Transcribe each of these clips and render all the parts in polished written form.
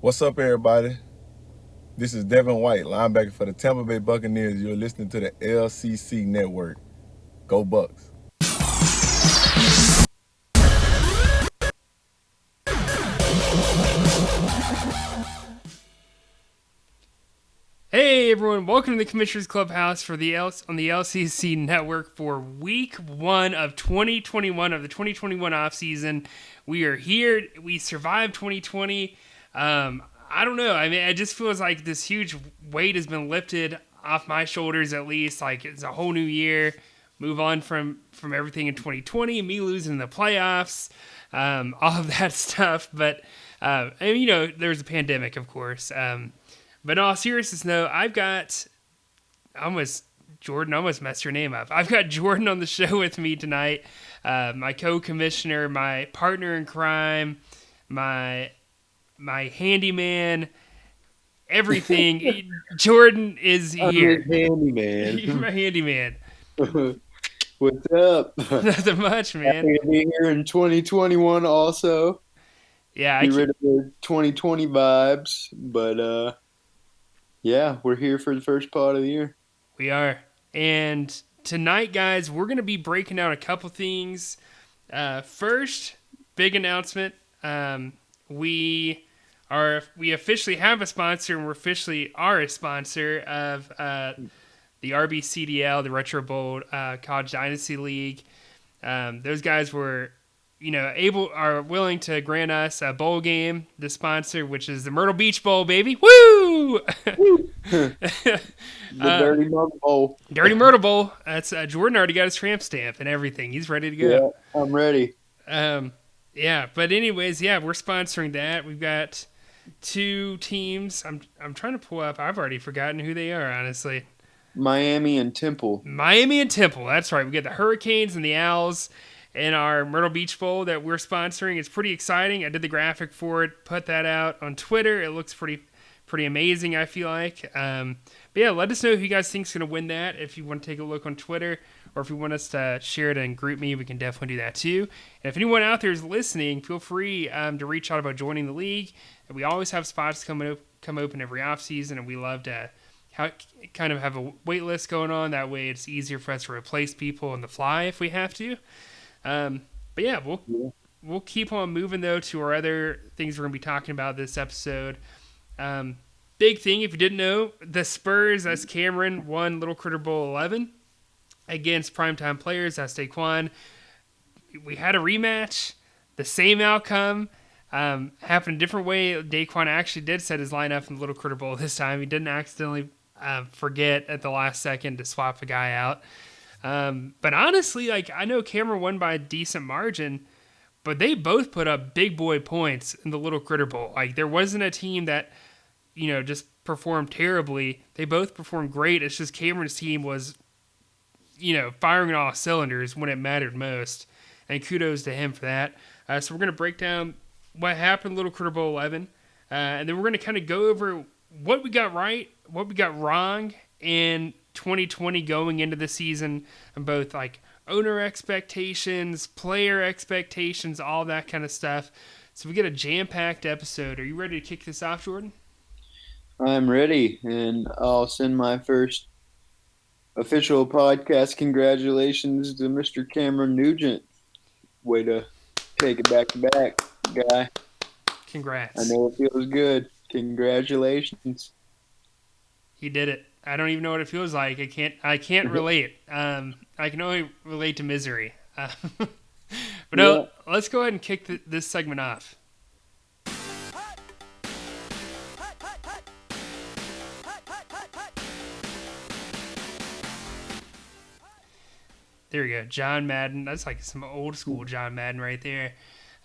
What's up, everybody? This is Devin White, linebacker for the Tampa Bay Buccaneers. You're listening to the LCC Network. Go Bucks. Hey everyone, welcome to the Commissioner's Clubhouse for on the LCC Network for week 1 of 2021 of the 2021 offseason. We are here. We survived 2020. I don't know. I mean, it just feels like this huge weight has been lifted off my shoulders, at least. Like it's a whole new year. Move on from everything in 2020, me losing the playoffs, all of that stuff. But and there's a pandemic, of course. But in all seriousness, no, Jordan almost messed your name up. I've got Jordan on the show with me tonight, my co-commissioner, my partner in crime, my handyman, everything. Jordan is here. I'm handyman. You're my handyman. What's up? Nothing much, man. Happy to be here in 2021 also. Yeah, Be rid of the 2020 vibes. But yeah, we're here for the first part of the year. We are. And tonight, guys, we're going to be breaking down a couple things. First, big announcement. We officially have a sponsor, and we officially are a sponsor of the RBCDL, the Retro Bowl College Dynasty League. Those guys were, are willing to grant us a bowl game, the sponsor, which is the Myrtle Beach Bowl, baby. Woo! The Dirty Myrtle Bowl. Dirty Myrtle Bowl. That's Jordan already got his tramp stamp and everything. He's ready to go. Yeah, I'm ready. Yeah, but anyways, yeah, we're sponsoring that. We've got 2 teams. I'm trying to pull up. I've already forgotten who they are, honestly. Miami and Temple. That's right. We got the Hurricanes and the Owls in our Myrtle Beach Bowl that we're sponsoring. It's pretty exciting. I did the graphic for it, put that out on Twitter. It looks pretty amazing, I feel like. But yeah, let us know who you guys think is going to win that. If you want to take a look on Twitter, or if you want us to share it and group me, we can definitely do that too. And if anyone out there is listening, feel free to reach out about joining the league. And we always have spots come open every offseason, and we love to kind of have a wait list going on. That way it's easier for us to replace people on the fly if we have to. But yeah, we'll keep on moving, though, to our other things we're going to be talking about this episode. Big thing, if you didn't know, the Spurs, that's Cameron, won Little Critter Bowl 11 against primetime players. That's Daquan. We had a rematch, the same outcome. Happened a different way. Daquan actually did set his lineup in the Little Critter Bowl this time. He didn't accidentally forget at the last second to swap a guy out. But honestly, I know Cameron won by a decent margin, but they both put up big boy points in the Little Critter Bowl. There wasn't a team that, just performed terribly. They both performed great. It's just Cameron's team was, firing on all cylinders when it mattered most. And kudos to him for that. So we're going to break down what happened in Little Critter Bowl 11. And then we're going to kind of go over what we got right, what we got wrong in 2020 going into the season, and both owner expectations, player expectations, all that kind of stuff. So we get a jam-packed episode. Are you ready to kick this off, Jordan? I'm ready, and I'll send my first official podcast congratulations to Mr. Cameron Nugent. Way to take it back to back, guy. Congrats. I know it feels good. Congratulations. He did it. I don't even know what it feels like. I can't relate. I can only relate to misery. But no, let's go ahead and kick this segment off. There we go. John Madden. That's like some old school John Madden right there.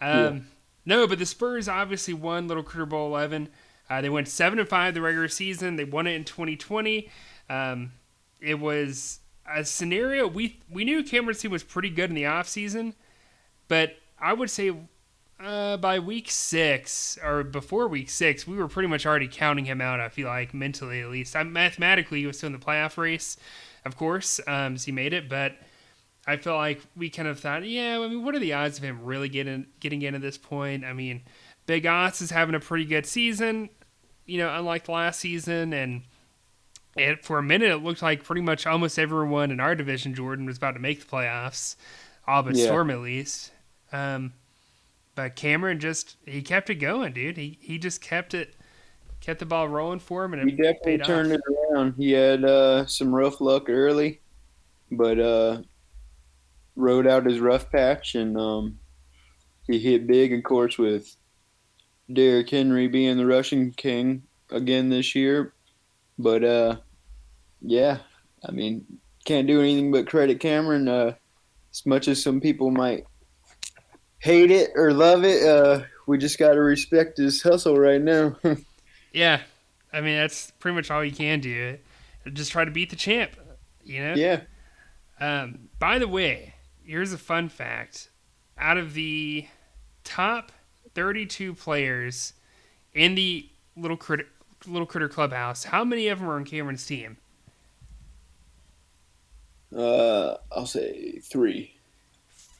No, but the Spurs obviously won Little Critter Bowl 11. They went 7-5 the regular season. They won it in 2020. It was a scenario. We knew Cameron's team was pretty good in the offseason, but I would say by week 6 or before week 6, we were pretty much already counting him out, I feel like, mentally at least. Mathematically, he was still in the playoff race, of course, as he made it, but I feel like we kind of thought, what are the odds of him really getting into this point? I mean, Big Oz is having a pretty good season, unlike the last season. And for a minute, it looked like pretty much almost everyone in our division, Jordan, was about to make the playoffs, all but Yeah. Storm at least. But Cameron he kept it going, dude. He just kept the ball rolling for him, and He it definitely paid turned off. it around. He had some rough luck early, but rode out his rough patch, and he hit big, of course, with Derrick Henry being the rushing king again this year. But yeah, I mean, can't do anything but credit Cameron. As much as some people might hate it or love it, we just got to respect his hustle right now. Yeah, I mean that's pretty much all you can do. Just try to beat the champ, you know. Yeah. By the way, here's a fun fact: out of the top 32 players in the Little Critter Clubhouse, how many of them are on Cameron's team? I'll say 3.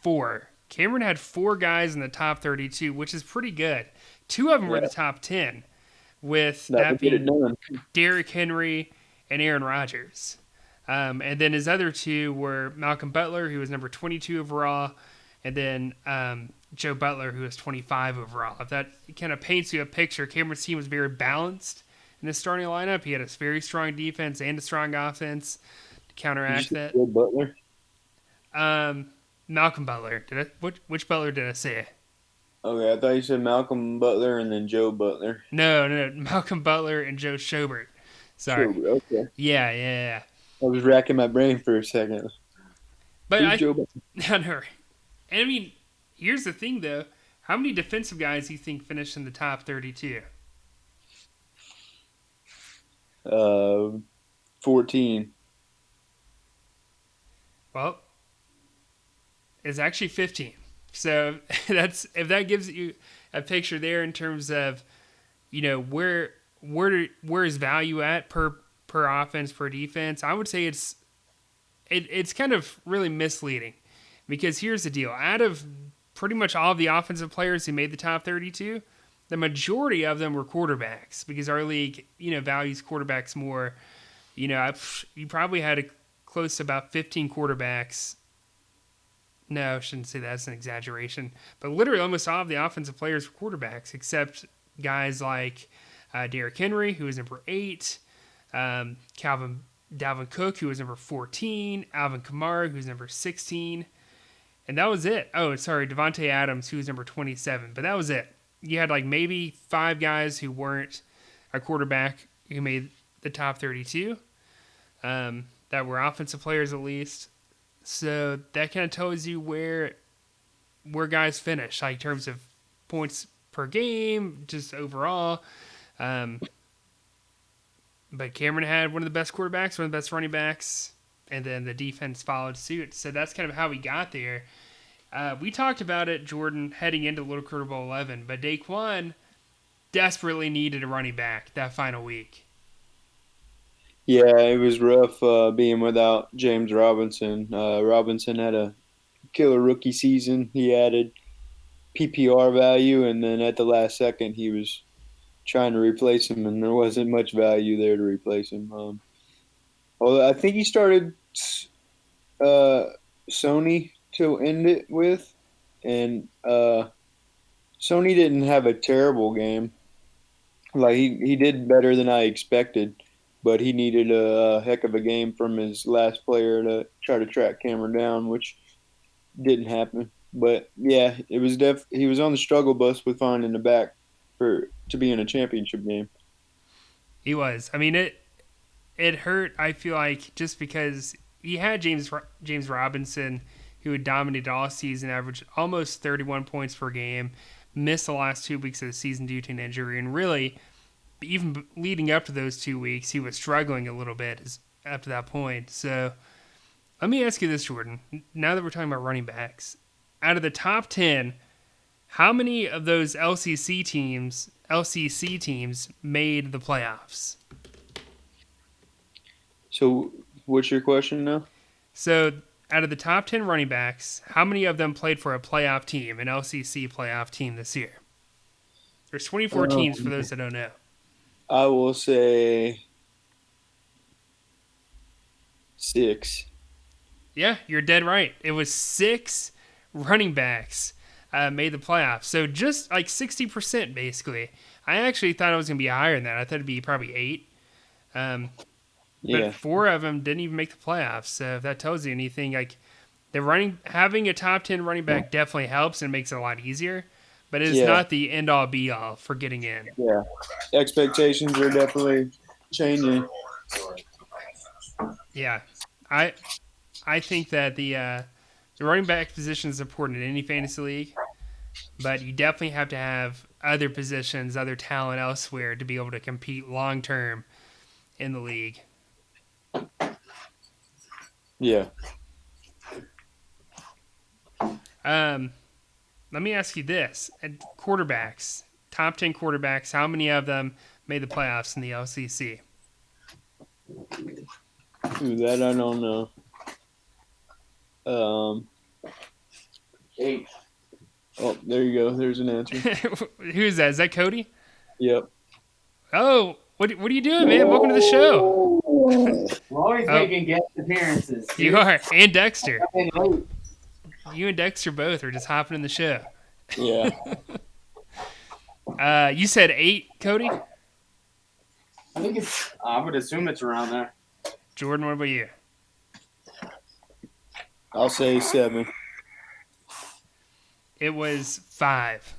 4. Cameron had 4 guys in the top 32, which is pretty good. 2 of them were Yeah, the top 10, with that that would get it being done. Derrick Henry and Aaron Rodgers. And then his other 2 were Malcolm Butler, who was number 22 overall, and then Joe Butler, who was 25 overall. If that kind of paints you a picture, Cameron's team was very balanced in his starting lineup. He had a very strong defense and a strong offense to Did you counteract say that. Joe Butler? Malcolm Butler. Which Butler did I say? Okay, I thought you said Malcolm Butler and then Joe Butler. No, Malcolm Butler and Joe Schobert. Sorry. Sure, okay. Yeah. I was racking my brain for a second. But Who's Joe Butler? I know. And I mean, here's the thing though. How many defensive guys do you think finished in the top 32? 14. Well, it's actually 15. So if that gives you a picture there in terms of, where is value at per offense, per defense, I would say it's kind of really misleading, because here's the deal: out of pretty much all of the offensive players who made the top 32, the majority of them were quarterbacks, because our league values quarterbacks more. You probably had close to about 15 quarterbacks. No, I shouldn't say that. That's an exaggeration. But literally almost all of the offensive players were quarterbacks, except guys like Derrick Henry, who was number 8, Dalvin Cook, who was number 14, Alvin Kamara, who's number 16, and that was it. Oh, sorry, Devontae Adams, who was number 27, but that was it. You had like maybe 5 guys who weren't a quarterback who made the top 32, that were offensive players at least. So that kind of tells you where guys finish, like in terms of points per game, just overall. But Cameron had one of the best quarterbacks, one of the best running backs, and then the defense followed suit. So that's kind of how we got there. We talked about it, Jordan, heading into Little Critter Bowl 11, but Daquan desperately needed a running back that final week. Yeah, it was rough being without James Robinson. Robinson had a killer rookie season. He added PPR value, and then at the last second, he was trying to replace him, and there wasn't much value there to replace him. Although I think he started Sony to end it with, and Sony didn't have a terrible game. Like he did better than I expected, but he needed a heck of a game from his last player to try to track Cameron down, which didn't happen. But yeah, it was he was on the struggle bus with finding the back to be in a championship game. He was. I mean, it hurt, I feel like, just because he had James Robinson, who had dominated all season, averaged almost 31 points per game, missed the last 2 weeks of the season due to an injury, and really, even leading up to those 2 weeks, he was struggling a little bit up to that point. So let me ask you this, Jordan. Now that we're talking about running backs, out of the top 10, how many of those LCC teams made the playoffs? So what's your question now? So out of the top 10 running backs, how many of them played for a playoff team, an LCC playoff team this year? There's 24 teams for those that don't know. I will say 6. Yeah, you're dead right. It was 6 running backs made the playoffs. So just like 60% basically. I actually thought it was going to be higher than that. I thought it'd be probably 8. But Yeah. 4 of them didn't even make the playoffs. So if that tells you anything, like having a top 10 running back definitely helps and makes it a lot easier. But it's not the end all be all for getting in. Yeah. Expectations are definitely changing. Yeah. I think that the running back position is important in any fantasy league, but you definitely have to have other positions, other talent elsewhere to be able to compete long term in the league. Yeah. Let me ask you this: quarterbacks, top 10 quarterbacks, how many of them made the playoffs in the LCC? Ooh, that I don't know. 8. Oh, there you go. There's an answer. Who's that? Is that Cody? Yep. Oh, what are you doing, man? Welcome to the show. We're always making guest appearances. You are, and Dexter. Coming late. You and Dexter both are just hopping in the show. Yeah. You said 8, Cody? I think I would assume it's around there. Jordan, what about you? I'll say 7. It was 5.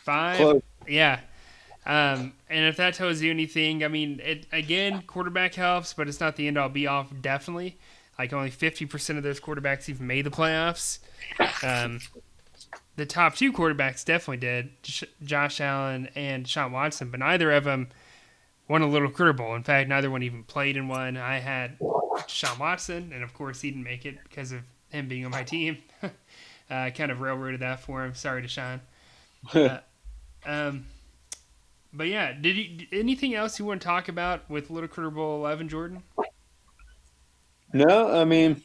5. Close. Yeah. And if that tells you anything, I mean, quarterback helps, but it's not the end all be all. Definitely, like only 50% of those quarterbacks even made the playoffs. The top 2 quarterbacks definitely did, Josh Allen and Deshaun Watson, but neither of them won a Little Critter Bowl. In fact, neither one even played in one. I had Deshaun Watson, and of course he didn't make it because of him being on my team. I kind of railroaded that for him. Sorry, Deshaun. But yeah, anything else you want to talk about with Little Critter Bowl 11, Jordan? No, I mean,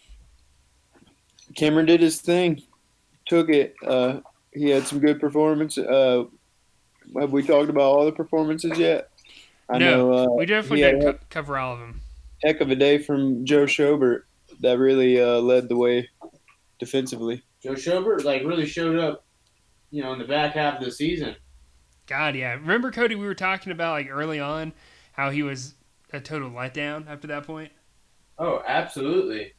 Cameron did his thing. Took it. He had some good performance. Have we talked about all the performances yet? I know we definitely didn't cover all of them. Heck of a day from Joe Schobert that really led the way defensively. Joe Schobert really showed up, in the back half of the season. God, yeah. Remember, Cody, we were talking about early on how he was a total letdown after that point? Oh, absolutely.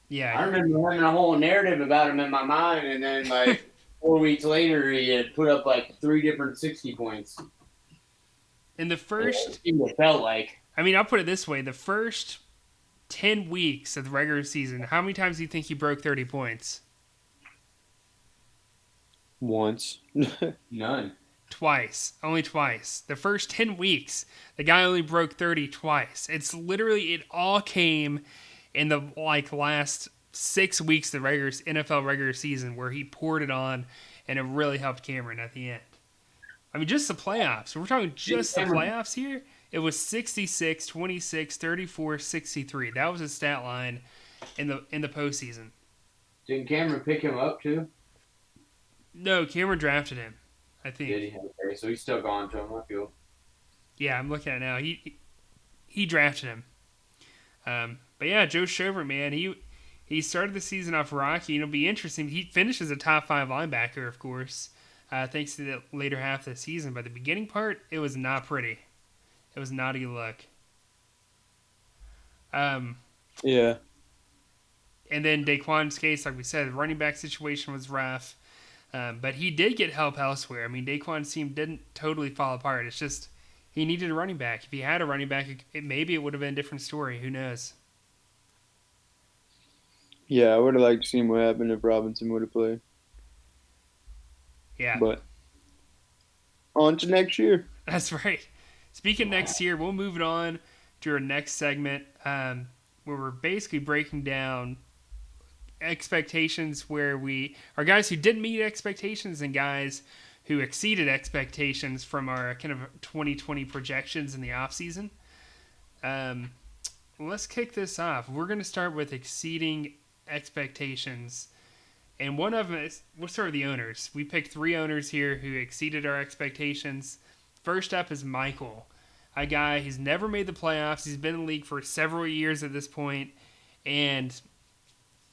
Yeah. I remember having a whole narrative about him in my mind, and then 4 weeks later, he had put up 3 different 60 points. In the first... It felt like. I mean, I'll put it this way. The first 10 weeks of the regular season, how many times do you think he broke 30 points? Once. None. Twice. Only twice. The first 10 weeks, the guy only broke 30 twice. It's literally, it all came in the last 6 weeks of the NFL regular season where he poured it on, and it really helped Cameron at the end. I mean, just the playoffs. We're talking just the playoffs here. It was 66, 26, 34, 63. That was his stat line in the postseason. Didn't Cameron pick him up too? No, Cameron drafted him, I think. Did he? Okay, so he's still gone to him, I feel. Yeah, I'm looking at it now. He drafted him. But yeah, Joe Schobert, man, he started the season off rocky. It'll be interesting. He finishes a top 5 linebacker, of course, thanks to the later half of the season. But the beginning part, it was not pretty. It was not a good look. Yeah. And then Daquan's case, like we said, the running back situation was rough. But he did get help elsewhere. I mean, Daquan's team didn't totally fall apart. It's just he needed a running back. If he had a running back, maybe it would have been a different story. Who knows? Yeah, I would have liked to see what happened if Robinson would have played. Yeah. But on to next year. That's right. Speaking next year, we'll move it on to our next segment where we're basically breaking down expectations where we are guys who didn't meet expectations and guys who exceeded expectations from our kind of 2020 projections in the offseason. Let's kick this off. We're going to start with exceeding expectations. And one of them is, we'll start with the owners. We picked 3 owners here who exceeded our expectations. First up is Michael, a guy who's never made the playoffs. He's been in the league for several years at this point, and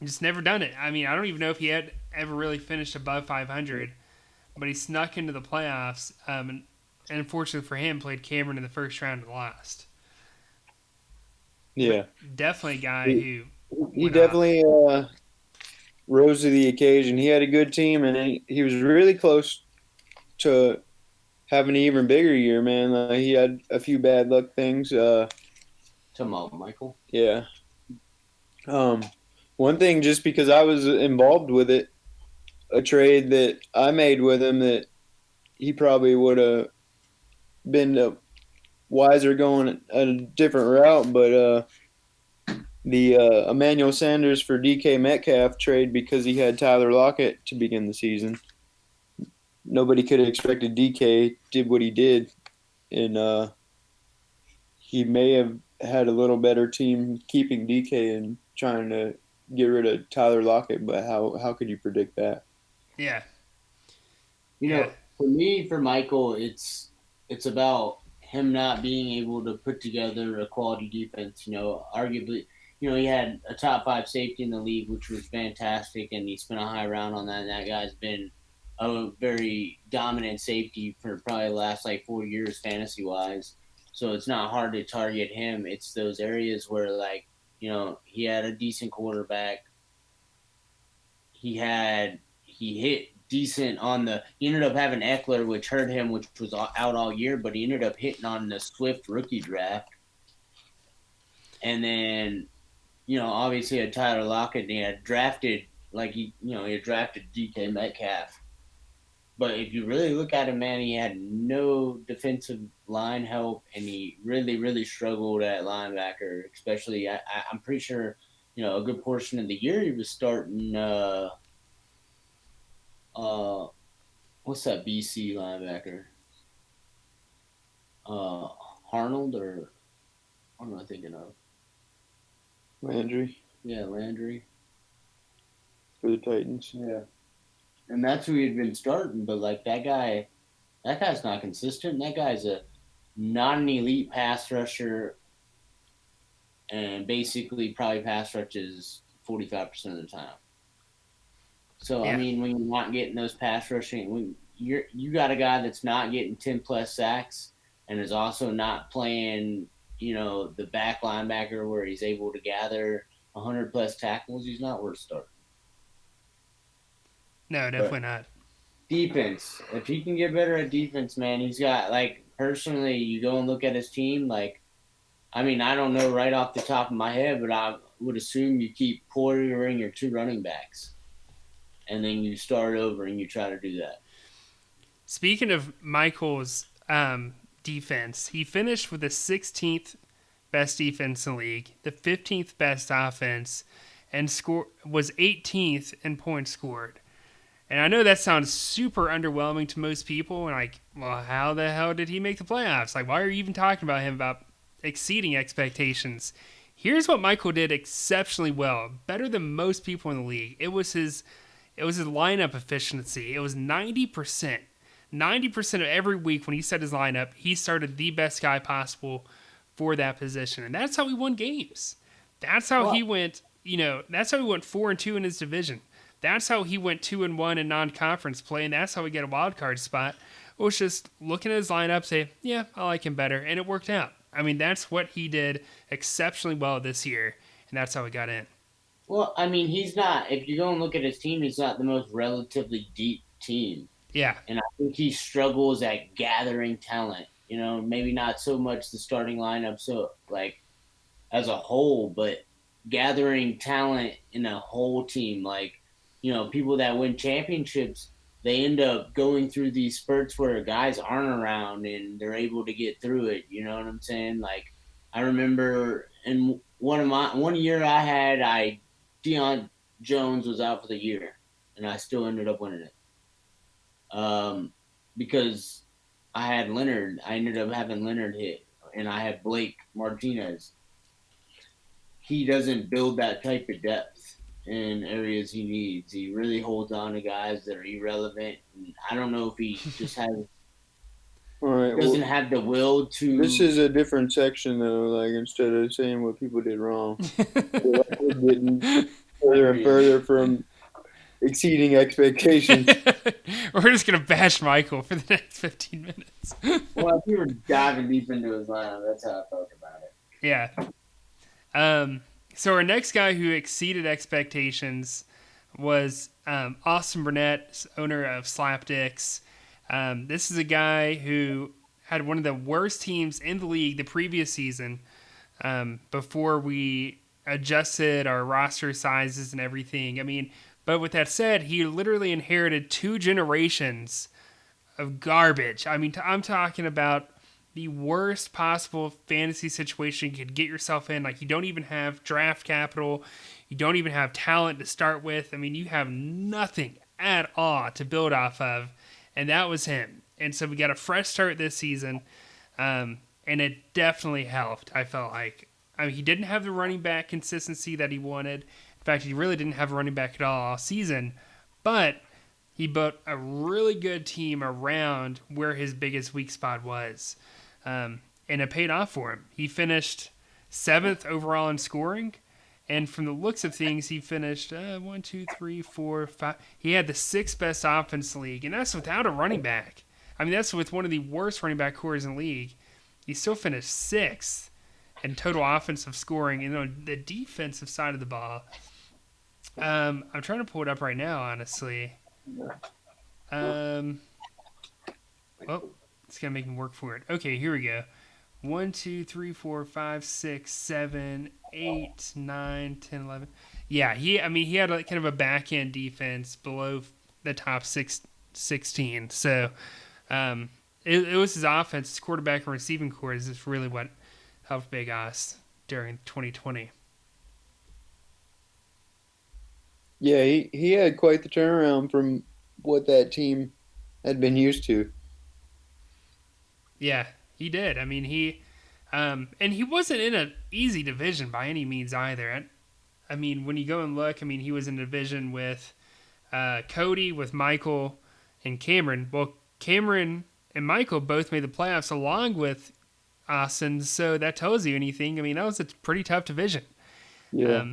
just never done it. I mean, I don't even know if he had ever really finished above 500, but he snuck into the playoffs. And unfortunately for him, played Cameron in the first round and lost. Yeah, But definitely a guy he, who he went off. definitely rose to the occasion. He had a good team, and he was really close to having an even bigger year, man. He had a few bad luck things. Come on, Michael. Yeah. One thing, just because I was involved with it, a trade that I made with him that he probably would have been wiser going a different route, but the Emmanuel Sanders for DK Metcalf trade, because he had Tyler Lockett to begin the season. Nobody could have expected DK did what he did, and he may have had a little better team keeping DK and trying to get rid of Tyler Lockett, but how could you predict that? Yeah. You Yeah. know, for me, for Michael, it's about him not being able to put together a quality defense. You know, arguably, he had a top 5 safety in the league, which was fantastic, and he spent a high round on that. And that guy's been a very dominant safety for probably the last 4 years, fantasy wise. So it's not hard to target him. It's those areas where he had a decent quarterback. He hit decent on he ended up having Eckler, which hurt him, which was out all year, but he ended up hitting on the Swift rookie draft. And then, obviously had Tyler Lockett, and he had drafted, he had drafted DK Metcalf. But if you really look at him, man, he had no defensive line help, and he really, really struggled at linebacker, especially, I'm pretty sure, a good portion of the year he was starting what's that BC linebacker? Arnold, or what am I thinking of? Landry Yeah, Landry for the Titans. Yeah, and that's who he had been starting. But that guy's not consistent. That guy's not an elite pass rusher, and basically probably pass rushes 45% of the time. So Yeah. I mean, when you're not getting those pass rushing, when you got a guy that's not getting 10+ sacks and is also not playing, the back linebacker where he's able to gather 100+ tackles, he's not worth starting. No, definitely not. Defense, if he can get better at defense, man, he's got personally, you go and look at his team, I mean, I don't know right off the top of my head, but I would assume you keep Poirier your 2 running backs, and then you start over and you try to do that. Speaking of Michael's defense, he finished with the 16th best defense in the league, the 15th best offense, and was 18th in points scored. And I know that sounds super underwhelming to most people, and well, how the hell did he make the playoffs? Why are you even talking about him about exceeding expectations? Here's what Michael did exceptionally well, better than most people in the league. It was his lineup efficiency. It was 90%. 90% of every week when he set his lineup, he started the best guy possible for that position. And that's how he won games. That's how he went, that's how he went 4-2 in his division. That's how he went 2-1 in non-conference play, and that's how he got a wild card spot. It was just looking at his lineup, say, yeah, I like him better, and it worked out. I mean, that's what he did exceptionally well this year, and that's how he got in. Well, I mean, he's not. If you go and look at his team, he's not the most relatively deep team. Yeah. And I think he struggles at gathering talent. Maybe not so much the starting lineup, so as a whole, but gathering talent in a whole team. People that win championships, they end up going through these spurts where guys aren't around and they're able to get through it. You know what I'm saying? I remember in one year I had, Deion Jones was out for the year, and I still ended up winning it. Because I had Leonard. I ended up having Leonard hit, and I had Blake Martinez. He doesn't build that type of depth. in areas he needs. He really holds on to guys that are irrelevant. And I don't know if he just doesn't have the will to. This is a different section though. Like instead of saying what people did wrong, we're getting further and further from exceeding expectations. We're just gonna bash Michael for the next 15 minutes. Well, if you were diving deep into his lineup, that's how I felt about it. Yeah. So our next guy who exceeded expectations was Austin Burnett, owner of Slapdicks. This is a guy who had one of the worst teams in the league the previous season before we adjusted our roster sizes and everything. I mean, but with that said, he literally inherited 2 generations of garbage. I mean, I'm talking about the worst possible fantasy situation you could get yourself in. Like, you don't even have draft capital. You don't even have talent to start with. I mean, you have nothing at all to build off of. And that was him. And so we got a fresh start this season. And it definitely helped, I felt like. I mean, he didn't have the running back consistency that he wanted. In fact, he really didn't have a running back at all season. But he built a really good team around where his biggest weak spot was. And it paid off for him. He finished 7th overall in scoring. And from the looks of things, he finished 1, 2, 3, 4, 5. He had the 6th best offense in the league. And that's without a running back. I mean, that's with one of the worst running back cores in the league. He still finished 6th in total offensive scoring. And on the defensive side of the ball, I'm trying to pull it up right now, honestly. It's going to make me work for it. Okay, here we go. 1, 2, 3, 4, 5, 6, 7, 8, 9, 10, 11. Yeah, he had like kind of a back end defense below the top 16. So it was his offense, his quarterback and receiving core is really what helped Big Os during 2020. Yeah, he had quite the turnaround from what that team had been used to. Yeah, he did. I mean, and he wasn't in an easy division by any means either. I mean, when you go and look, I mean, he was in a division with Cody, with Michael, and Cameron. Well, Cameron and Michael both made the playoffs along with Austin, so that tells you anything. I mean, that was a pretty tough division. Yeah.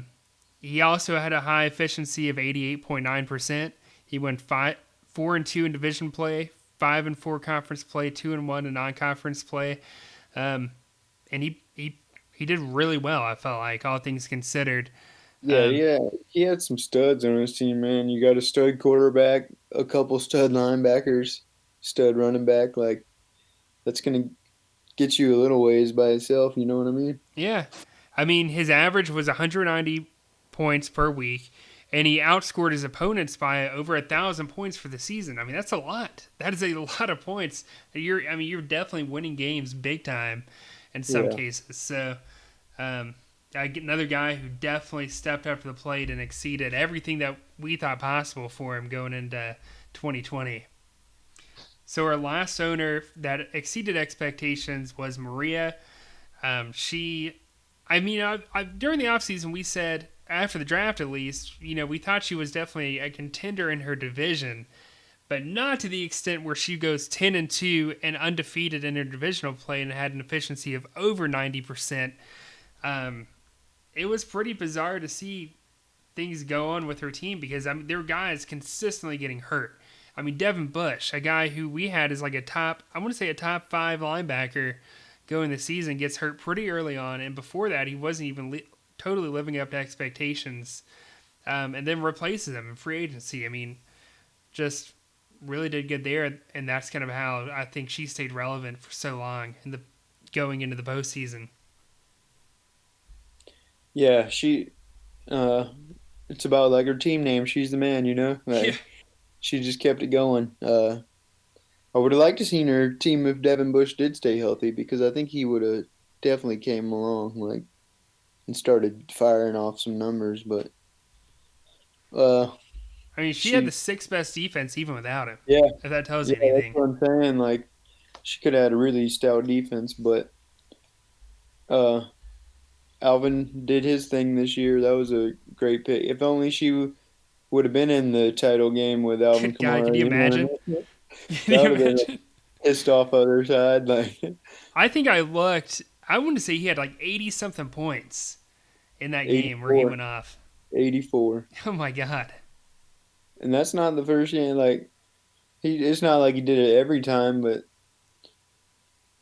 He also had a high efficiency of 88.9%. He went 4-2 in division play, 5-4 conference play, 2-1 in non-conference play, and he did really well. I felt like, all things considered. Yeah, he had some studs on his team, man. You got a stud quarterback, a couple stud linebackers, stud running back. Like, that's gonna get you a little ways by itself. You know what I mean? Yeah, I mean, his average was 190 points per week, and he outscored his opponents by over 1,000 points for the season. I mean, that's a lot. That is a lot of points. You're definitely winning games big time in some cases. So, I get another guy who definitely stepped up to the plate and exceeded everything that we thought possible for him going into 2020. So our last owner that exceeded expectations was Maria. During the offseason, we said, after the draft at least, we thought she was definitely a contender in her division, but not to the extent where she goes 10-2 and undefeated in her divisional play and had an efficiency of over 90%. It was pretty bizarre to see things go on with her team because there were guys consistently getting hurt. I mean, Devin Bush, a guy who we had as like a top 5 linebacker going the season, gets hurt pretty early on, and before that, he wasn't even totally living up to expectations, and then replaces him in free agency. I mean, just really did good there, and that's kind of how I think she stayed relevant for so long going into the postseason. Yeah, she. It's about like her team name. She's the man, Like, Yeah. She just kept it going. I would have liked to seen her team if Devin Bush did stay healthy because I think he would have definitely came along and started firing off some numbers. But I mean, she had the 6th best defense even without him. Yeah, if that tells you anything. That's what I'm saying. Like, she could have had a really stout defense, but Alvin did his thing this year. That was a great pick. If only she would have been in the title game with Alvin Good God, could Kamara. you You imagine? know, Can that you would have been imagine? a pissed off other side. Like I think I looked. I want to say he had like 80 something points in that game where he 84, went off. 84. Oh my God. And that's not the first game. Like it's not like he did it every time, but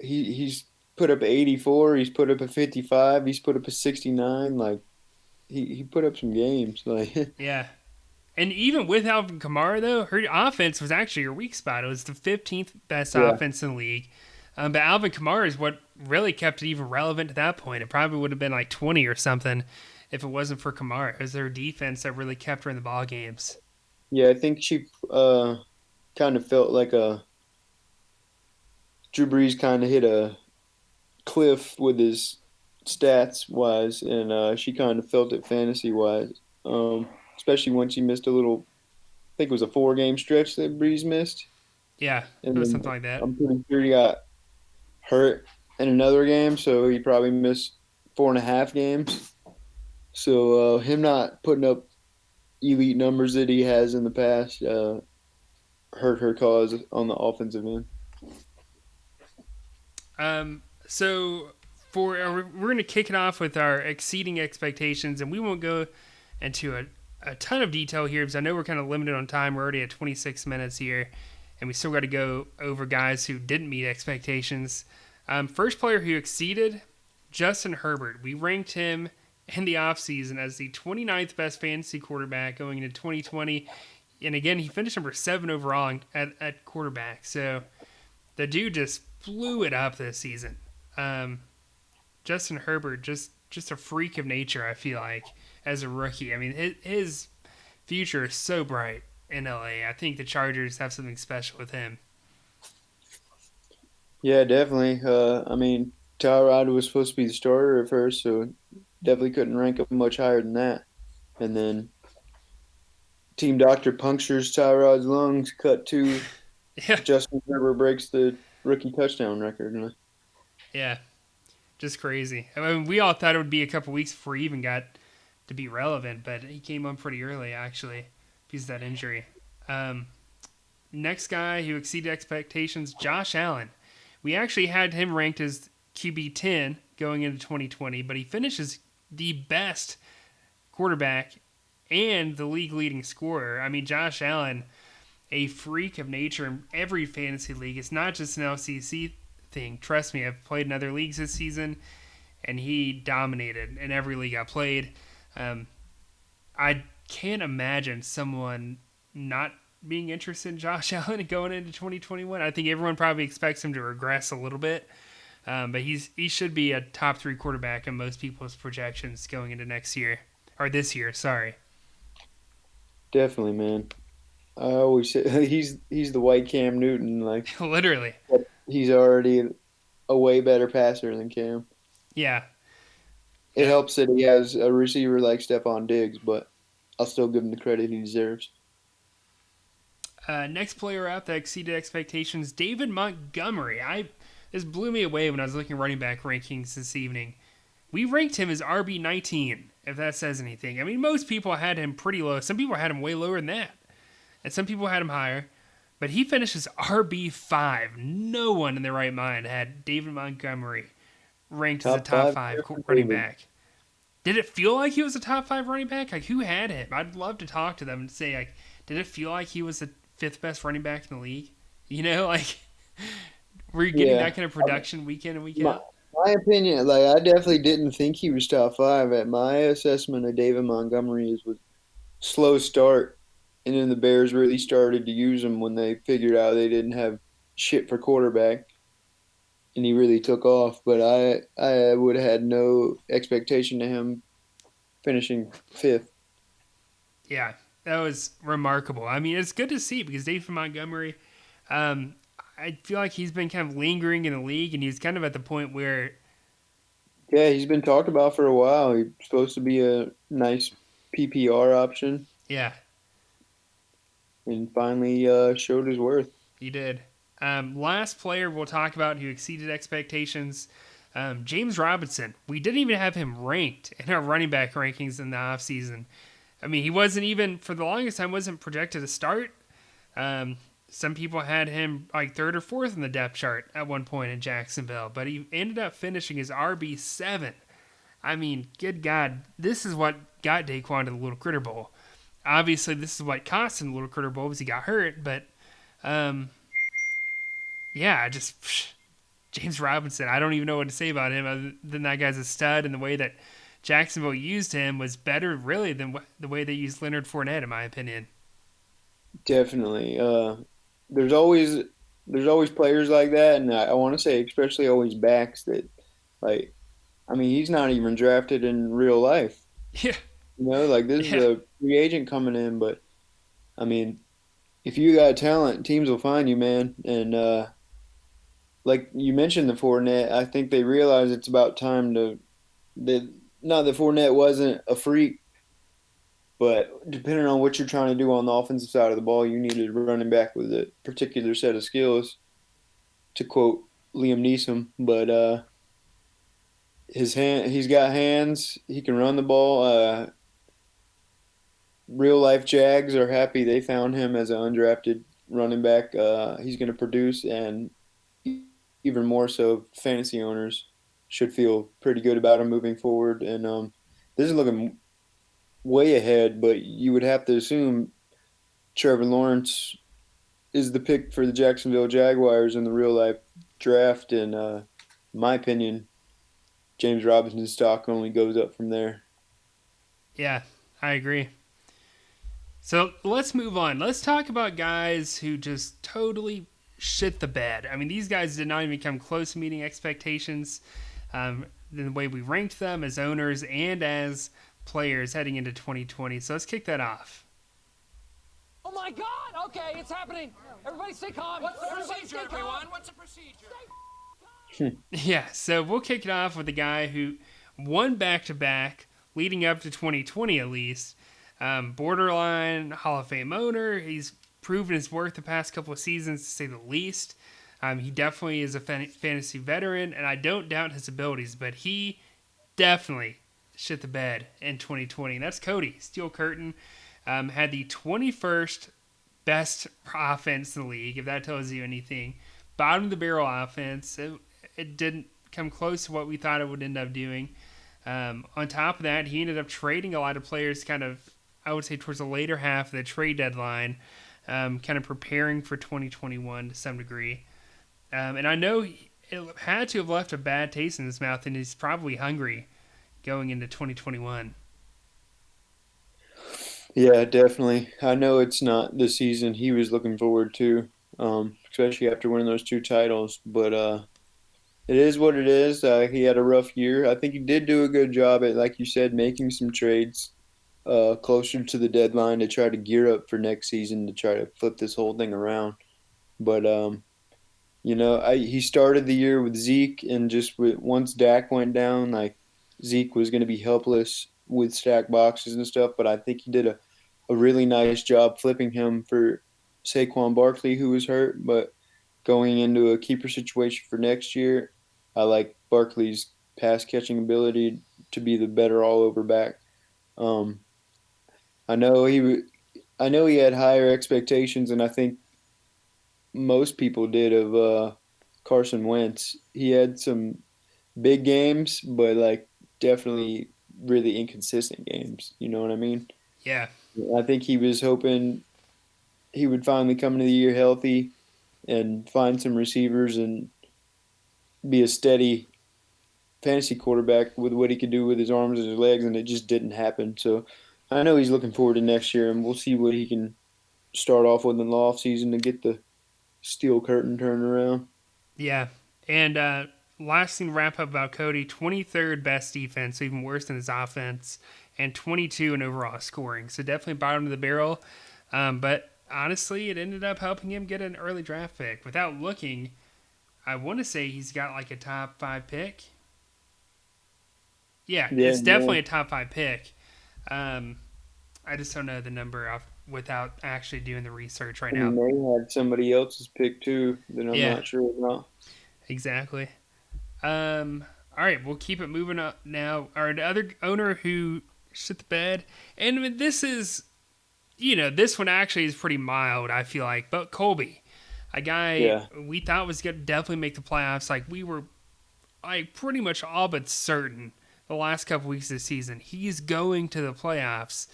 he's put up 84. He's put up a 55. He's put up a 69. Like he put up some games. Like Yeah. And even with Alvin Kamara, though, her offense was actually her weak spot. It was the 15th best yeah, offense in the league. But Alvin Kamara is what really kept it even relevant at that point. It probably would have been like 20 or something if it wasn't for Kamara. It was their defense that really kept her in the ball games. yeah. I think she kind of felt like a Drew Brees kind of hit a cliff with his stats wise, and she kind of felt it fantasy wise. Especially when she missed a little. I think it was a 4 game stretch that Brees missed, Yeah, it and was then something like that. I'm pretty sure he got hurt in another game, so he probably missed 4.5 games. So him not putting up elite numbers that he has in the past hurt her cause on the offensive end. So for we're going to kick it off with our exceeding expectations, and we won't go into a ton of detail here because I know we're kind of limited on time. We're already at 26 minutes here, and we still got to go over guys who didn't meet expectations. First player who exceeded, Justin Herbert. We ranked him in the offseason as the 29th best fantasy quarterback going into 2020. And again, he finished number 7 overall at quarterback. So the dude just blew it up this season. Justin Herbert, just a freak of nature, I feel like, as a rookie. I mean, his future is so bright in LA. I think the Chargers have something special with him. Yeah, definitely. I mean, Tyrod was supposed to be the starter at first, so definitely couldn't rank him much higher than that. And then team doctor punctures Tyrod's lungs, cut to Yeah, Justin Herbert breaks the rookie touchdown record. yeah, just crazy. I mean, we all thought it would be a couple weeks before he even got to be relevant, but he came on pretty early, actually, because of that injury. Um, Next guy who exceeded expectations, Josh Allen. We actually had him ranked as QB 10 going into 2020, but he finishes the best quarterback and the league leading scorer. I mean, Josh Allen, a freak of nature in every fantasy league. It's not just an LCC thing. Trust me, I've played in other leagues this season, and he dominated in every league I played. I can't imagine someone not being interested in Josh Allen going into 2021. I think everyone probably expects him to regress a little bit, but he should be a top 3 quarterback in most people's projections going into next year or this year. Sorry. Definitely, man. I always say he's the white Cam Newton. Like Literally. he's already a way better passer than Cam. Yeah. It helps that he has a receiver like Stephon Diggs, but I'll still give him the credit he deserves. Next player up that exceeded expectations, David Montgomery. This blew me away when I was looking at running back rankings this evening. We ranked him as RB19, if that says anything. I mean, most people had him pretty low. Some people had him way lower than that, and some people had him higher. But he finishes RB5. No one in their right mind had David Montgomery ranked as a top 5 running back. Did it feel like he was a top 5 running back? Like, who had him? I'd love to talk to them and say, like, did it feel like he was the 5th best running back in the league? You know, like, were you getting that kind of production week in and week My, out? my opinion, like I definitely didn't think he was top 5. At my assessment of David Montgomery is was slow start, and then the Bears really started to use him when they figured out they didn't have shit for quarterback, and he really took off. But I would have had no expectation of him finishing 5th. Yeah, that was remarkable. I mean, it's good to see because David Montgomery, um, I feel like he's been kind of lingering in the league, and he's kind of at the point where, Yeah, he's been talked about for a while. He's supposed to be a nice PPR option, yeah, and finally showed his worth. he did. Last player we'll talk about who exceeded expectations, James Robinson, we didn't even have him ranked in our running back rankings in the offseason. I mean, he wasn't even, for the longest time, wasn't projected to start. Some people had him like third or fourth in the depth chart at one point in Jacksonville, but he ended up finishing as RB7. I mean, good God, this is what got Daquan to the Little Critter Bowl. Obviously, this is what cost him the Little Critter Bowl because he got hurt, but yeah, James Robinson, I don't even know what to say about him other than that guy's a stud, and the way that Jacksonville used him was better, really, than the way they used Leonard Fournette, in my opinion. Definitely. There's always there's always players like that, and I want to say especially always backs that like. I mean, he's not even drafted in real life. Yeah, Like this is yeah, a free agent coming in, but I mean, if you got talent, teams will find you, man. And like you mentioned, the Fournette, I think they realize it's about time to that. Not that Fournette wasn't a freak, but depending on what you're trying to do on the offensive side of the ball, you need a running back with a particular set of skills. To quote Liam Neeson, but he's got hands. He can run the ball. Real life Jags are happy they found him as an undrafted running back. He's going to produce, and even more so, fantasy owners should feel pretty good about him moving forward. And this is looking way ahead, but you would have to assume Trevor Lawrence is the pick for the Jacksonville Jaguars in the real life draft. And in my opinion, James Robinson's stock only goes up from there. yeah, I agree. So let's move on. Let's talk about guys who just totally shit the bed. I mean, these guys did not even come close to meeting expectations the way we ranked them as owners and as players heading into 2020. So let's kick that off. Oh my God! Okay, it's happening. Everybody stay calm. What's the procedure, everyone? What's the procedure? Yeah, so we'll kick it off with a guy who won back-to-back, leading up to 2020 at least. Borderline Hall of Fame owner. He's proven his worth the past couple of seasons, to say the least. He definitely is a fantasy veteran, and I don't doubt his abilities, but he definitely shit the bed in 2020. And that's Cody. Steel Curtain had the 21st best offense in the league, if that tells you anything. Bottom of the barrel offense. It didn't come close to what we thought it would end up doing. On top of that, he ended up trading a lot of players kind of, I would say, towards the later half of the trade deadline, kind of preparing for 2021 to some degree. And I know it had to have left a bad taste in his mouth, and he's probably hungry going into 2021. Yeah, definitely. I know it's not the season he was looking forward to, especially after winning those two titles. But it is what it is. He had a rough year. I think he did do a good job at, like you said, making some trades closer to the deadline to try to gear up for next season to try to flip this whole thing around. But he started the year with Zeke, and just once Dak went down, like Zeke was going to be helpless with stack boxes and stuff. But I think he did a really nice job flipping him for Saquon Barkley, who was hurt. But going into a keeper situation for next year, I like Barkley's pass catching ability to be the better all over back. Um, I know he had higher expectations, and I think most people did of Carson Wentz. He had some big games, but like definitely really inconsistent games. You know what I mean? Yeah. I think he was hoping he would finally come into the year healthy and find some receivers and be a steady fantasy quarterback with what he could do with his arms and his legs, and it just didn't happen. So I know he's looking forward to next year, and we'll see what he can start off with in the off season to get the steel curtain turned around. Yeah. And last thing to wrap up about Cody, 23rd best defense, so even worse than his offense, and 22 in overall scoring. So definitely bottom of the barrel. But honestly, it ended up helping him get an early draft pick. Without looking, I want to say he's got like a top 5 pick. Yeah, Yeah, it's definitely a top 5 pick. I just don't know the number off without actually doing the research right He now. may have somebody else's pick too that I'm Yeah. not sure about. Exactly. All All right, we'll keep it moving up now. Our other owner who shit the bed, and I mean, this is, this one actually is pretty mild, I feel like. But Colby, a guy Yeah. we thought was going to definitely make the playoffs, like we were like pretty much all but certain the last couple weeks of the season he's going to the playoffs.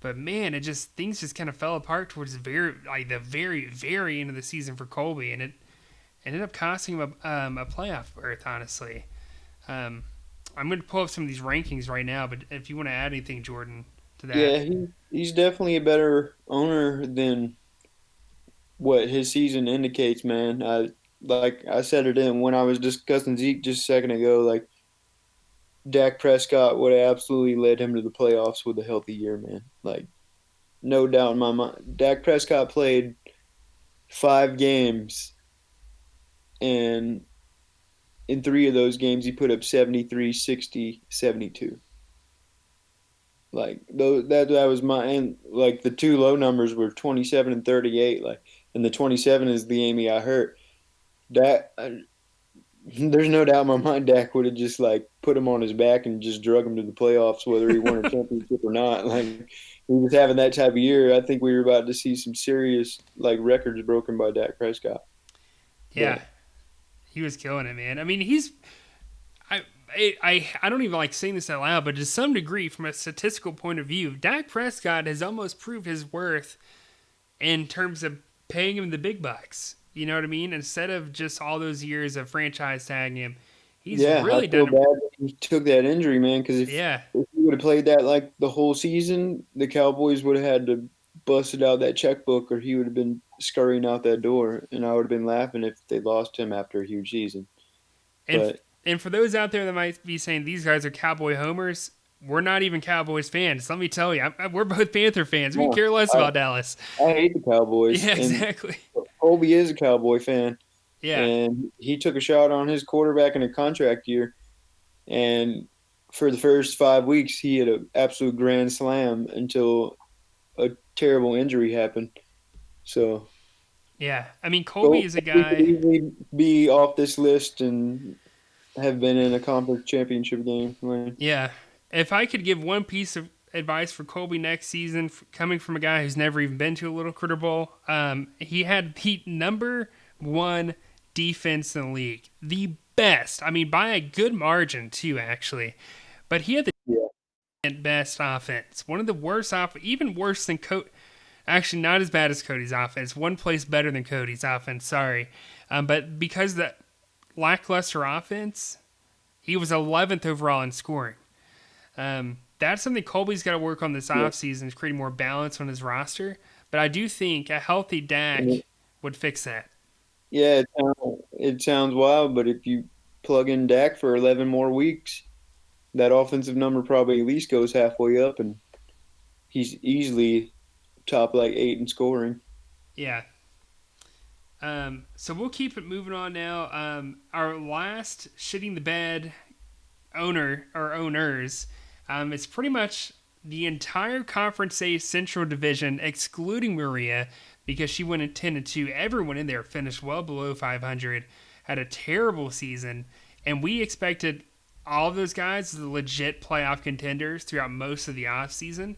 But man, things just kind of fell apart towards the very end of the season for Colby, and it ended up costing him a playoff berth. Honestly, I'm going to pull up some of these rankings right now, but if you want to add anything, Jordan, to that. Yeah, he's definitely a better owner than what his season indicates, man. Like I said it in when I was discussing Zeke just a second ago, like Dak Prescott would have absolutely led him to the playoffs with a healthy year, man. Like no doubt in my mind. Dak Prescott played 5 games, and in 3 of those games he put up 73, 60, 72. Like that was my, and like the two low numbers were 27 and 38. Like, and the 27 is the game he got hurt. Dak, there's no doubt in my mind Dak would have just like put him on his back and just drug him to the playoffs, whether he won a championship or not. Like he was having that type of year. I think we were about to see some serious like records broken by Dak Prescott. Yeah, But he was killing it, man. I mean, I, I don't even like saying this out loud, but to some degree, from a statistical point of view, Dak Prescott has almost proved his worth in terms of paying him the big bucks. You know what I mean? Instead of just all those years of franchise tagging him, he's yeah, I really feel done. bad that he took that injury, man. Because Yeah, if he would have played that like the whole season, the Cowboys would have had to busted out that checkbook, or he would have been scurrying out that door, and I would have been laughing if they lost him after a huge season. and But and for those out there that might be saying these guys are Cowboy homers, we're not even Cowboys fans. Let me tell you, we're both Panther fans. We no, care less I, about Dallas. I hate the Cowboys, Yeah, and exactly. Colby is a Cowboy fan, Yeah, and he took a shot on his quarterback in a contract year, and for the first 5 weeks, he had an absolute grand slam until a terrible injury happened. So yeah. I mean, Colby is a Colby could guy. easily be off this list and have been in a conference championship game. Like, Yeah. If I could give one piece of advice for Colby next season, coming from a guy who's never even been to a Little Critter Bowl, he had the number one defense in the league. The best. I mean, by a good margin, too, actually. But he had the yeah, best offense. One of the worst even worse than Actually, not as bad as Cody's offense. One place better than Cody's offense. Sorry. But because of that lackluster offense, he was 11th overall in scoring. That's something Colby's got to work on this yeah. offseason, is creating more balance on his roster. But I do think a healthy Dak would fix that. Yeah, it sounds wild, but if you plug in Dak for 11 more weeks, that offensive number probably at least goes halfway up, and he's easily top like 8 in scoring. Yeah. So we'll keep it moving on now. Our last shitting the bed owner or owners, it's pretty much the entire Conference A Central Division, excluding Maria, because she went in 10-2. Everyone in there finished well below 500, had a terrible season, and we expected all of those guys as legit playoff contenders throughout most of the offseason,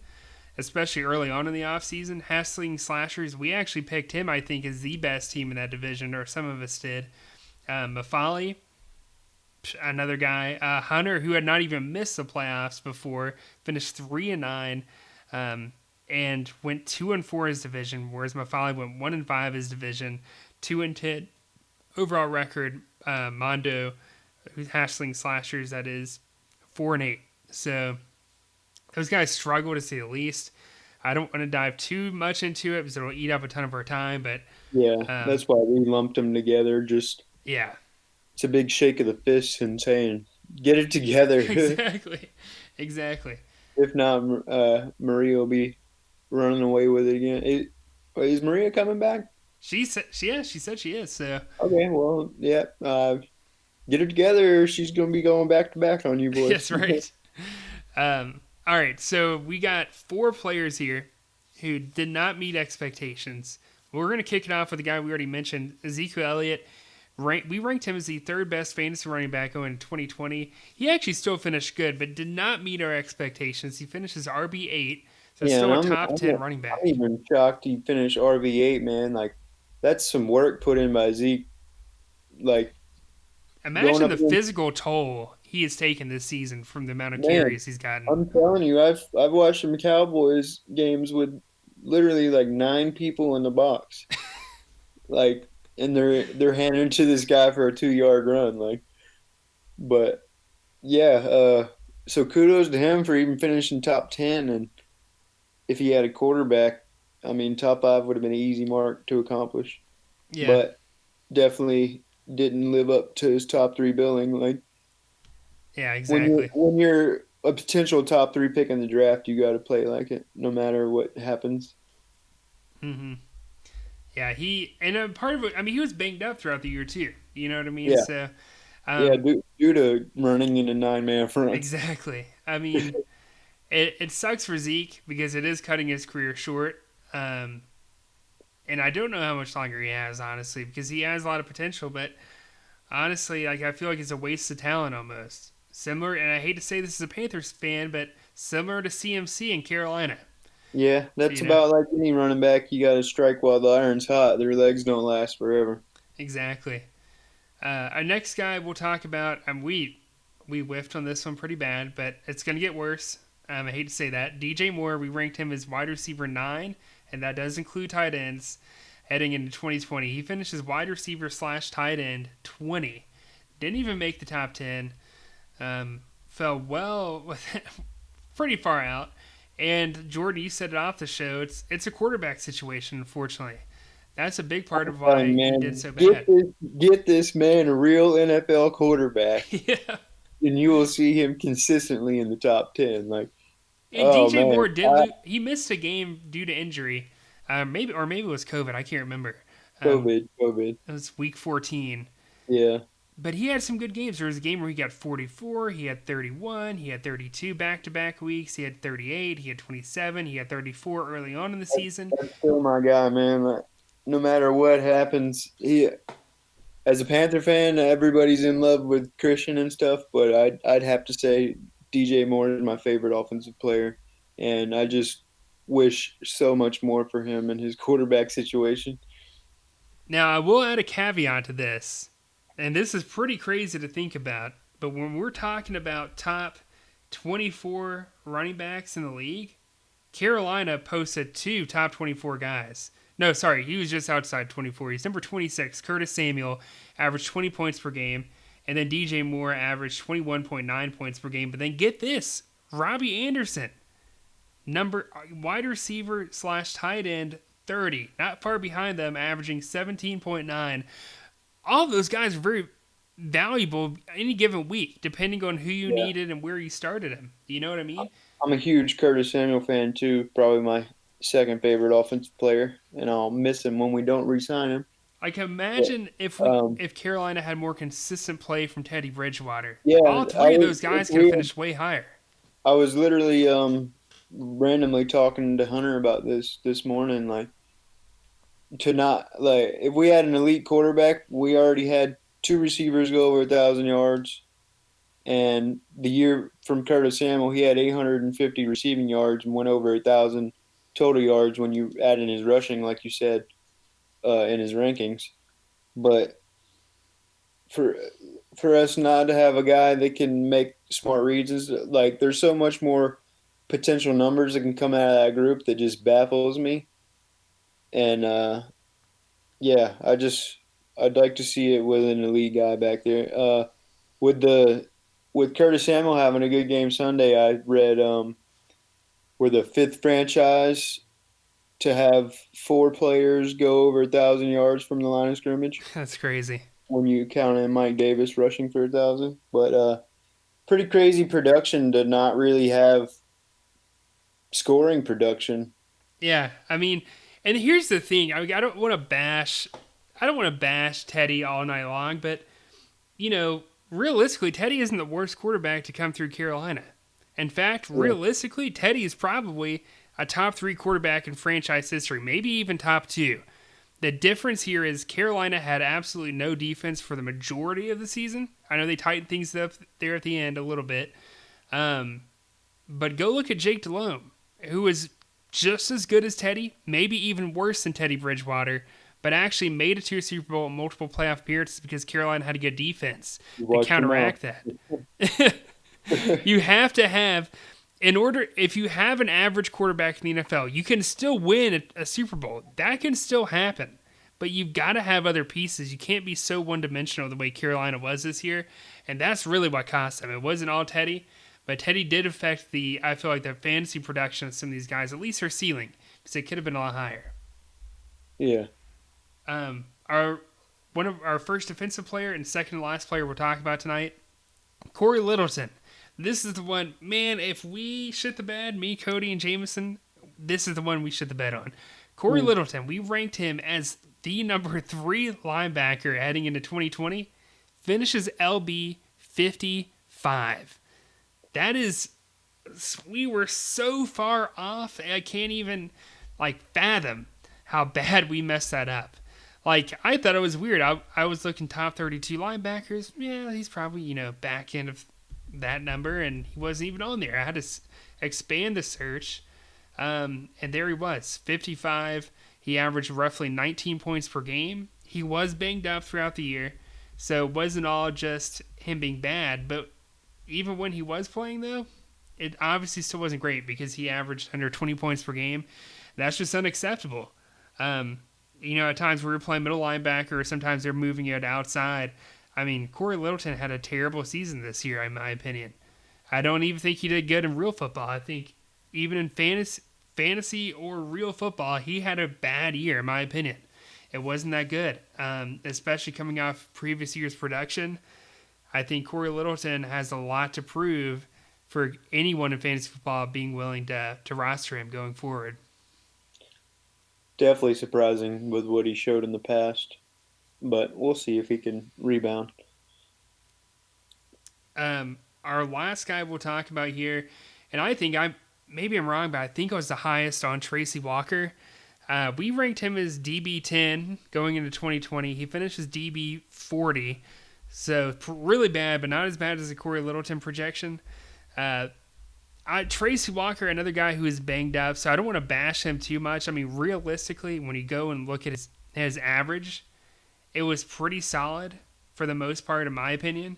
especially early on in the offseason. Hassling Slashers, we actually picked him, I think, as the best team in that division, or some of us did. Mafali, another guy. Hunter, who had not even missed the playoffs before, finished 3-9, and went 2-4 his division, whereas Mafali went 1-5 his division, 2-10 overall record. Mondo, who's Hashling Slashers, that is 4-8. So those guys struggle, to say the least. I don't want to dive too much into it because it'll eat up a ton of our time, but Yeah, that's why we lumped them together. Just yeah. it's a big shake of the fist and saying, "Get it together." Exactly. If not, Maria will be running away with it again. Is Maria coming back? She said she is. So Okay, well, yeah. Get it together. She's going to be going back to back on you boys. that's right. All right, so we got 4 players here who did not meet expectations. We're going to kick it off with the guy we already mentioned, Ezekiel Elliott. We ranked him as the third best fantasy running back going in 2020. He actually still finished good, but did not meet our expectations. He finishes RB8, so Yeah, still and a top 10 running back. I'm even shocked he finished RB8, man. Like, that's some work put in by Zeke. Like, going Imagine up the against, physical toll he has taken this season from the amount of man, carries he's gotten. I'm telling you, I've watched some Cowboys games with literally like 9 people in the box. Like, and they're handing it to this guy for a 2 yard run. Like, but yeah, so kudos to him for even finishing top 10. And if he had a quarterback, I mean, top 5 would have been an easy mark to accomplish. Yeah, But definitely didn't live up to his top 3 billing. Like, yeah, when you're exactly. when you're a potential top 3 pick in the draft, you got to play like it, no matter what happens. hmm Yeah, and a part of it, I mean, he was banged up throughout the year too. You know what I mean? Yeah, So, yeah, um, due to running in a 9-man front. exactly. I mean, it sucks for Zeke because it is cutting his career short. Um, and I don't know how much longer he has, honestly, because he has a lot of potential. But honestly, like I feel like it's a waste of talent almost. Similar, and I hate to say this as a Panthers fan, but similar to CMC in Carolina. Yeah, that's You know, about like any running back. You got to strike while the iron's hot. Their legs don't last forever. exactly. Our next guy we'll talk about, we whiffed on this one pretty bad, but it's gonna get worse. I hate to say that. DJ Moore, we ranked him as wide receiver 9, and that does include tight ends. Heading into 2020, he finishes wide receiver / tight end 20. Didn't even make the top 10. Fell well, pretty far out. And Jordan, you said it off the show. It's a quarterback situation, unfortunately. That's a big part of Telling why you, he did man, so bad. get this man a real NFL quarterback, Yeah. and you will see him consistently in the top 10. Like, And oh DJ man, Moore did lose. He missed a game due to injury. Maybe it was COVID. I can't remember. COVID. It was week 14. Yeah, But he had some good games. There was a game where he got 44, he had 31, he had 32 back-to-back weeks, he had 38, he had 27, he had 34 early on in the season. that's still my guy, man. Like, no matter what happens, as a Panther fan, everybody's in love with Christian and stuff, but I'd have to say DJ Moore is my favorite offensive player, and I just wish so much more for him and his quarterback situation. Now, I will add a caveat to this, and this is pretty crazy to think about, but when we're talking about top 24 running backs in the league, Carolina posted 2 top 24 guys. No, sorry, he was just outside 24. He's number 26. Curtis Samuel averaged 20 points per game, and then DJ Moore averaged 21.9 points per game. But then get this, Robbie Anderson, number wide receiver / tight end 30, not far behind them, averaging 17.9. All of those guys are very valuable any given week, depending on who you Yeah, needed and where you started him. Do you know what I mean? I'm a huge Curtis Samuel fan too. Probably my second favorite offensive player, and I'll miss him when we don't re-sign him. I can But, imagine um, if Carolina had more consistent play from Teddy Bridgewater. yeah, All I three of was those it's guys could have weird. finished way higher. I was literally randomly talking to Hunter about this morning, like, to not like if we had an elite quarterback, we already had 2 receivers go over 1,000 yards, and the year from Curtis Samuel, he had 850 receiving yards and went over 1,000 total yards when you add in his rushing, like you said, in his rankings. But for for us not to have a guy that can make smart reads is like there's so much more potential numbers that can come out of that group that just baffles me. And yeah, I'd like to see it with an elite guy back there. With the with Curtis Samuel having a good game Sunday, I read we're the 5th franchise to have 4 players go over 1,000 yards from the line of scrimmage That's crazy. when you count in Mike Davis rushing for 1,000. But pretty crazy production to not really have scoring production. Yeah, I mean, and here's the thing. I don't want to bash Teddy all night long, but realistically, Teddy isn't the worst quarterback to come through Carolina. In fact, Yeah. realistically, Teddy is probably a top 3 quarterback in franchise history, maybe even top 2. The difference here is Carolina had absolutely no defense for the majority of the season. I know they tightened things up there at the end a little bit. But go look at Jake Delhomme, who is just as good as Teddy, maybe even worse than Teddy Bridgewater, but actually made it to a Super Bowl and multiple playoff appearances because Carolina had a good defense to counteract that. You have to have, if you have an average quarterback in the NFL, you can still win a Super Bowl. That can still happen. But you've got to have other pieces. You can't be so one-dimensional the way Carolina was this year. And that's really what cost them. It wasn't all Teddy, but Teddy did affect I feel like the fantasy production of some of these guys, at least their ceiling, because it could have been a lot higher. Yeah. One of our first defensive player and second to last player we'll talk about tonight, Corey Littleton. This is the one, man, if we shit the bed, me, Cody, and Jameson, this is the one we shit the bed on. Corey Littleton, we ranked him as the number 3 linebacker heading into 2020, finishes LB 55. That is, we were so far off, I can't even, fathom how bad we messed that up. I thought it was weird. I was looking top 32 linebackers. Yeah, he's probably, back end of that number, and he wasn't even on there. I had to expand the search, and there he was, 55. He averaged roughly 19 points per game. He was banged up throughout the year, so it wasn't all just him being bad. But even when he was playing, though, it obviously still wasn't great because he averaged under 20 points per game. That's just unacceptable. At times we were playing middle linebacker, or sometimes they're moving you to outside. I mean, Corey Littleton had a terrible season this year, in my opinion. I don't even think he did good in real football. I think even in fantasy or real football, he had a bad year, in my opinion. It wasn't that good, especially coming off previous year's production. I think Corey Littleton has a lot to prove for anyone in fantasy football being willing to roster him going forward. Definitely surprising with what he showed in the past, but we'll see if he can rebound. Our last guy we'll talk about here, and I think maybe I'm wrong, but I think I was the highest on Tracy Walker. We ranked him as DB 10 going into 2020. He finishes DB 40, so really bad, but not as bad as the Corey Littleton projection. Tracy Walker, another guy who is banged up, so I don't want to bash him too much. I mean, realistically, when you go and look at his average, it was pretty solid for the most part, in my opinion.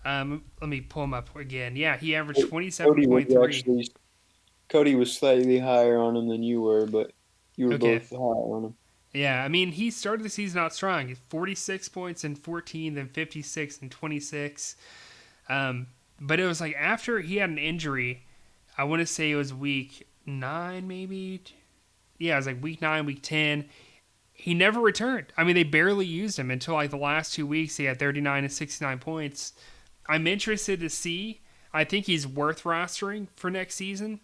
Let me pull him up again. Yeah, he averaged 27.3. Cody was slightly higher on him than you were, but you were both high on him. Yeah, I mean, he started the season out strong. 46 points in 14, then 56 and 26. But it was after he had an injury, I want to say it was week 9 maybe. Yeah, it was week 9, week 10. He never returned. I mean, they barely used him until the last 2 weeks. He had 39 and 69 points. I'm interested to see. I think he's worth rostering for next season,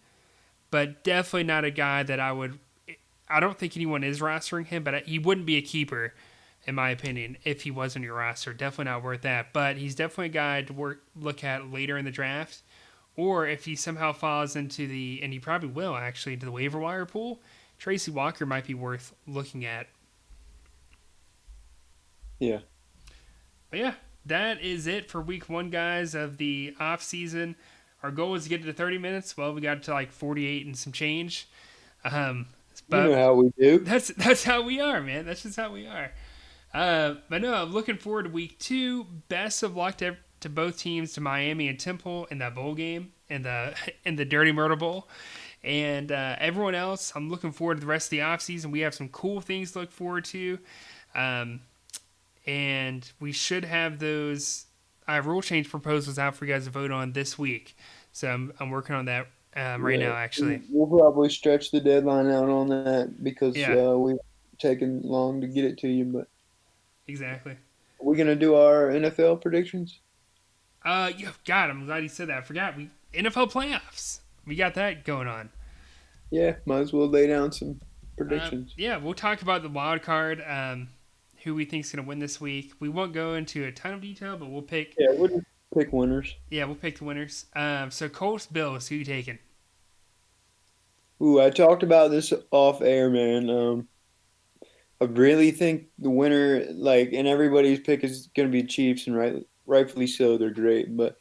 but definitely not a guy that I don't think anyone is rostering him, but he wouldn't be a keeper, in my opinion, if he was on your roster. Definitely not worth that. But he's definitely a guy to look at later in the draft. Or if he somehow falls into and he probably will actually, into the waiver wire pool, Tracy Walker might be worth looking at. Yeah. But yeah, that is it for week 1, guys, of the off season. Our goal was to get to 30 minutes. Well, we got to 48 and some change. But you know how we do. That's how we are, man. That's just how we are. But no, I'm looking forward to week 2. Best of luck to both teams, to Miami and Temple in that bowl game, in the Dirty Myrtle Bowl. And everyone else, I'm looking forward to the rest of the offseason. We have some cool things to look forward to. And we should have those rule change proposals out for you guys to vote on this week. So I'm working on that right now, actually. We'll probably stretch the deadline out on that because we've taken long to get it to you. But exactly. Are we going to do our NFL predictions? Yeah, God, I'm glad you said that. I forgot. NFL playoffs. We got that going on. Yeah, might as well lay down some predictions. Yeah, we'll talk about the wild card, who we think is going to win this week. We won't go into a ton of detail, but we'll pick. Yeah, we'll just pick winners. Yeah, we'll pick the winners. So Colts, Bills, who you taking? Ooh, I talked about this off air, man. I really think the winner, like, and everybody's pick is going to be Chiefs, and rightfully so. They're great, but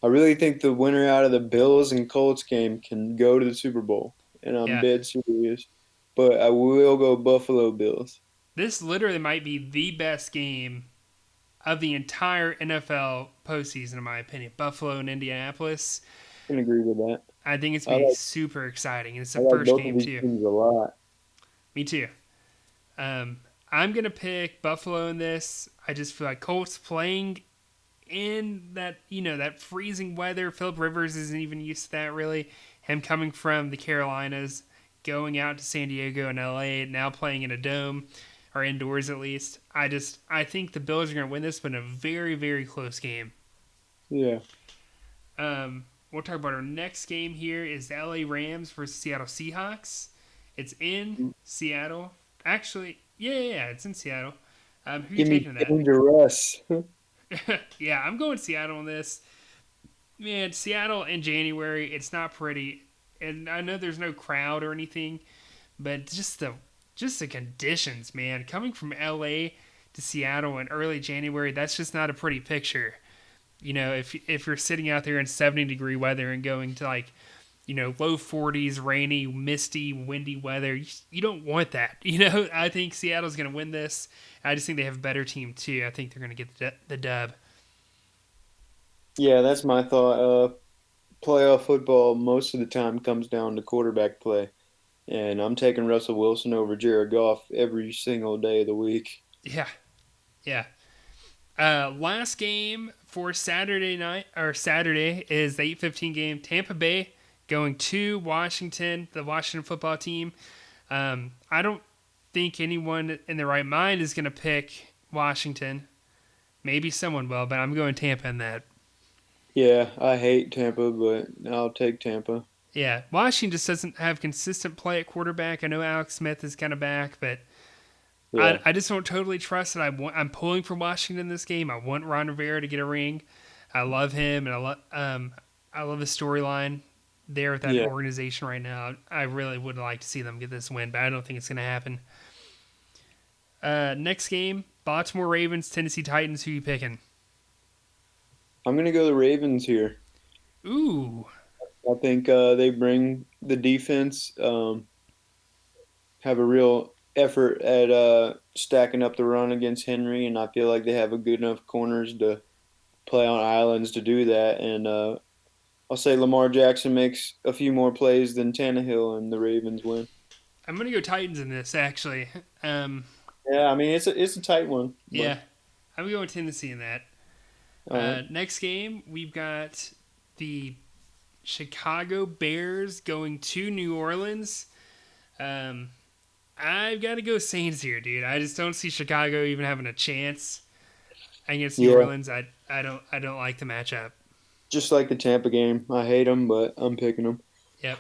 I really think the winner out of the Bills and Colts game can go to the Super Bowl, and I'm Yeah. dead serious. But I will go Buffalo Bills. This literally might be the best game of the entire NFL postseason, in my opinion. Buffalo and Indianapolis. I can agree with that. I think it's I going to be like super exciting. And it's I the like first both of game, these too. teams a lot. Me too. I'm going to pick Buffalo in this. I just feel like Colts playing in that, that freezing weather. Philip Rivers isn't even used to that, really. Him coming from the Carolinas, going out to San Diego and LA, now playing in a dome, or indoors at least. I think the Bills are going to win this, but in a very, very close game. Yeah. We'll talk about our next game here is the LA Rams versus Seattle Seahawks. It's in Seattle. Actually, yeah, it's in Seattle. Who are you Give me taking that? dangerous. Yeah, I'm going Seattle on this. Man, Seattle in January, it's not pretty. And I know there's no crowd or anything, but just the conditions, man. Coming from LA to Seattle in early January, that's just not a pretty picture. If you're sitting out there in 70-degree weather and going to low 40s, rainy, misty, windy weather, you don't want that. I think Seattle's going to win this. I just think they have a better team too. I think they're going to get the dub. Yeah, that's my thought. Playoff football most of the time comes down to quarterback play, and I'm taking Russell Wilson over Jared Goff every single day of the week. Yeah, yeah. Last game for Saturday is the 8:15 game. Tampa Bay going to Washington, the Washington football team. I don't think anyone in their right mind is going to pick Washington. Maybe someone will, but I'm going Tampa in that. Yeah, I hate Tampa, but I'll take Tampa. Yeah, Washington just doesn't have consistent play at quarterback. I know Alex Smith is kind of back, but Yeah, I just don't totally trust it. I'm pulling for Washington in this game. I want Ron Rivera to get a ring. I love him, and I love his storyline there with that yeah. organization right now. I really would like to see them get this win, but I don't think it's going to happen. Next game, Baltimore Ravens, Tennessee Titans. Who you picking? I'm gonna go the Ravens here. Ooh, I think they bring the defense, have a real effort at stacking up the run against Henry, and I feel like they have a good enough corners to play on islands to do that. And I'll say Lamar Jackson makes a few more plays than Tannehill, and the Ravens win. I'm going to go Titans in this, actually. Yeah, I mean it's a tight one, Yeah, but I'm going Tennessee in that. all right. Next game, we've got the Chicago Bears going to New Orleans. I've got to go Saints here, dude. I just don't see Chicago even having a chance against New Yeah, Orleans. I don't like the matchup. just like the Tampa game. I hate them, but I'm picking them. Yep.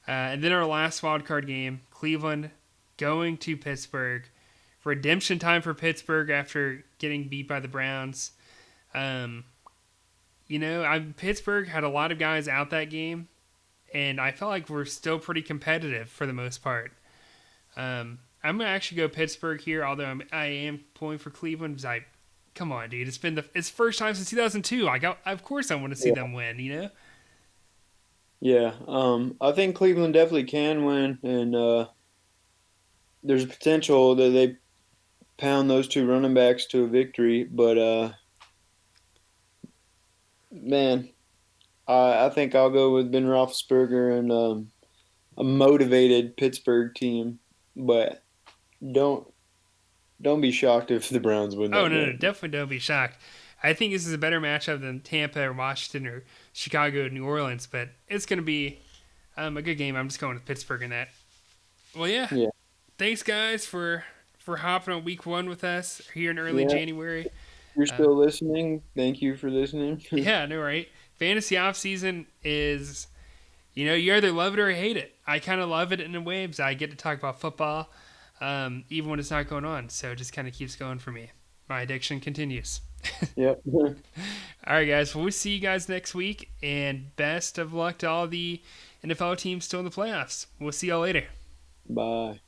And then our last wild card game, Cleveland going to Pittsburgh. Redemption time for Pittsburgh after getting beat by the Browns. Pittsburgh had a lot of guys out that game, and I felt like we're still pretty competitive for the most part. I'm gonna actually go Pittsburgh here, although I am pulling for Cleveland because come on, dude, it's first time since 2002. Of course I want to see Yeah. them win. Yeah, I think Cleveland definitely can win, and there's a potential that they pound those two running backs to a victory. But man, I think I'll go with Ben Roethlisberger and a motivated Pittsburgh team. But don't don't be shocked if the Browns win Oh that no, game. definitely don't be shocked. I think this is a better matchup than Tampa or Washington or Chicago or New Orleans, but it's gonna be a good game. I'm just going with Pittsburgh in that. Well, yeah. Yeah, Thanks, guys, for hopping on week one with us here in early yeah. January. If you're still listening, thank you for listening. Yeah, I know, right? Fantasy off season is, you either love it or hate it. I kind of love it in a way because I get to talk about football, even when it's not going on. So it just kind of keeps going for me. My addiction continues. Yep. All right, guys. Well, we'll see you guys next week, and best of luck to all the NFL teams still in the playoffs. We'll see y'all later. Bye.